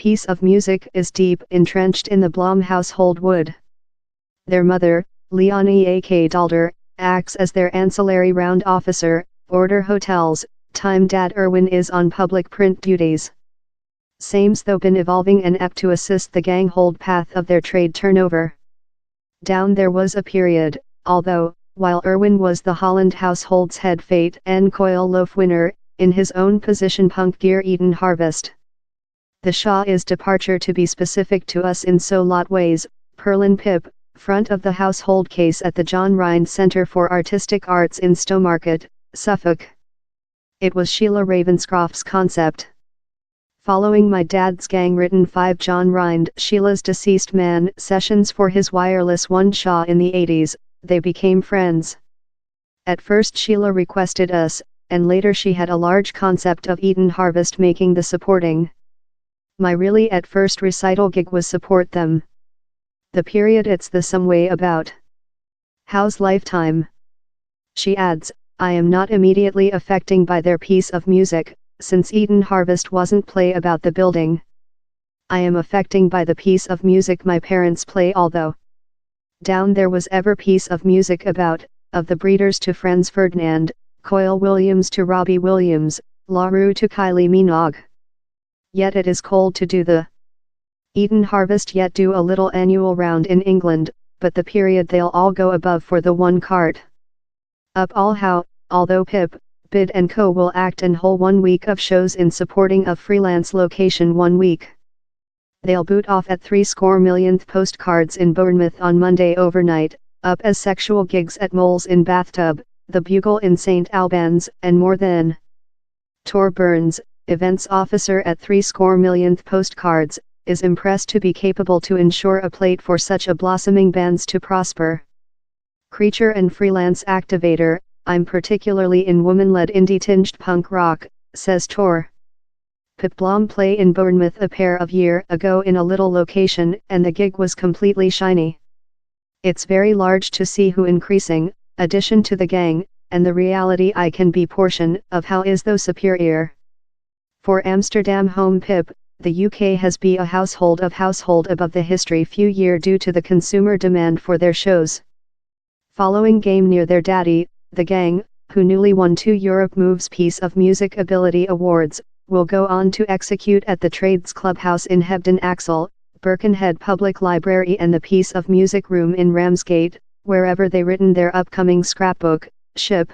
piece of music is deep entrenched in the Blom household wood. Their mother, Leonie A.K. Dalder, acts as their ancillary round officer, order hotels, time Dad Irwin is on public print duties. Same's though been evolving and apt to assist the gang hold path of their trade turnover. Down there was a period, although, while Irwin was the Holland household's head fate and coil loaf winner, in his own position punk gear Eden Harvest. The Shaw is departure to be specific to us in so lot ways, Perlin Pip, front of the household case at the John Rhind Centre for Artistic Arts in Stowmarket, Suffolk. It was Sheila Ravenscroft's concept. Following my dad's gang-written 5 John Rhind, Sheila's deceased man, sessions for his wireless one Shaw in the 80s, they became friends. At first Sheila requested us, and later she had a large concept of Eden Harvest making the supporting. My really at first recital gig was support them. The period it's the some way about. How's lifetime? She adds, I am not immediately affecting by their piece of music, since Eden Harvest wasn't play about the building. I am affecting by the piece of music my parents play although. Down there was ever piece of music about, of the Breeders to Friends Ferdinand, Coyle Williams to Robbie Williams, La Rue to Kylie Minogue. Yet it is cold to do the Eden Harvest yet do a little annual round in England, but the period they'll all go above for the one cart. Up all how, although Pip, Bid and Co will act and whole 1 week of shows in supporting of freelance location 1 week. They'll boot off at 3 millionth postcards in Bournemouth on Monday overnight, up as sexual gigs at Moles in Bathtub, the Bugle in St Albans, and more than. Tor Burns, events officer at 3 millionth postcards, is impressed to be capable to ensure a plate for such a blossoming bands to prosper. Creature and freelance activator, I'm particularly in woman-led indie-tinged punk rock, says Tor. Pip Blom play in Bournemouth a pair of year ago in a little location and the gig was completely shiny. It's very large to see who increasing, addition to the gang, and the reality I can be portion of how is though superior. For Amsterdam home Pip, the UK has be a household above the history few year due to the consumer demand for their shows. Following game near their daddy, the gang, who newly won 2 Europe Moves Piece of Music Ability Awards, will go on to execute at the Trades Clubhouse in Hebden Axel, Birkenhead Public Library and the Piece of Music Room in Ramsgate, wherever they written their upcoming scrapbook, Ship.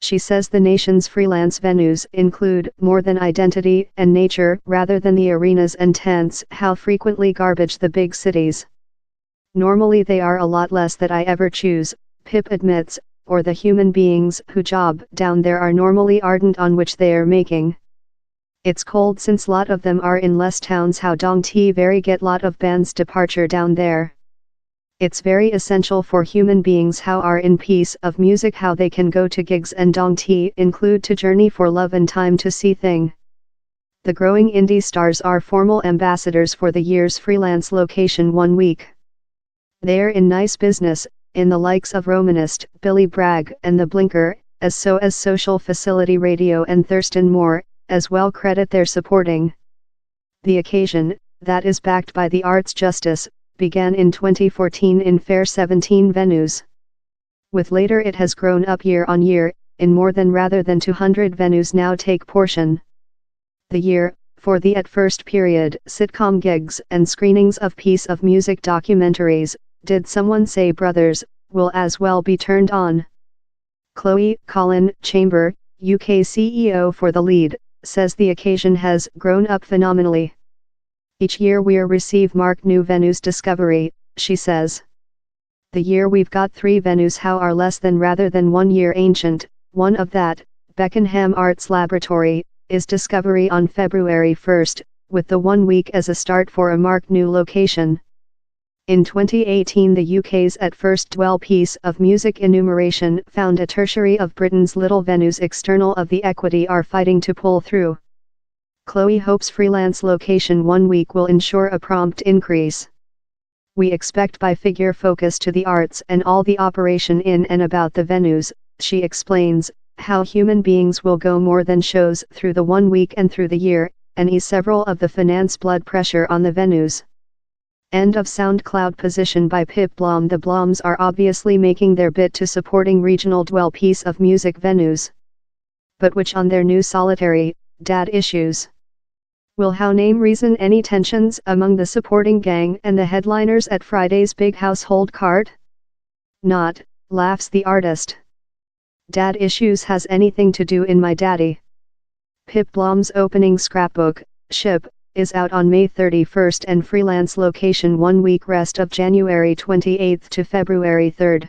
She says the nation's freelance venues include more than identity and nature rather than the arenas and tents how frequently garbage the big cities. Normally they are a lot less that I ever choose, Pip admits, or the human beings who job down there are normally ardent on which they are making. It's cold since lot of them are in less towns how dong ti very get lot of bands departure down there. It's very essential for human beings how are in piece of music how they can go to gigs and dong ti include to journey for love and time to see thing. The growing indie stars are formal ambassadors for the year's freelance location 1 week. They're in nice business, in the likes of Romanist, Billy Bragg and The Blinker, as Social Facility Radio and Thurston Moore, as well credit their supporting. The occasion, that is backed by the Arts Justice, began in 2014 in fair 17 venues. With later it has grown up year on year, in more than rather than 200 venues now take portion. The year, for the at first period, sitcom gigs and screenings of piece of music documentaries, Did Someone Say Brothers, will as well be turned on. Chloe Colin Chamber, UK CEO for The Lead, says the occasion has grown up phenomenally. Each year we receive marked new venues discovery, she says. The year we've got 3 venues how are less than rather than 1 year ancient, one of that, Beckenham Arts Laboratory, is discovery on February 1st, with the 1 week as a start for a marked new location. In 2018 the UK's at first dwell piece of music enumeration found a tertiary of Britain's little venues external of the equity are fighting to pull through. Chloe hopes freelance location 1 week will ensure a prompt increase. We expect by figure focus to the arts and all the operation in and about the venues, she explains, how human beings will go more than shows through the 1 week and through the year, and ease several of the finance blood pressure on the venues. End of SoundCloud position by Pip Blom. The Bloms are obviously making their bit to supporting regional dwell piece of music venues. But which on their new solitary, Dad Issues? Will how name reason any tensions among the supporting gang and the headliners at Friday's big household card? Not, laughs the artist. Dad Issues has anything to do in my daddy. Pip Blom's opening scrapbook, Ship, is out on May 31 and freelance location 1 week rest of January 28 to February 3.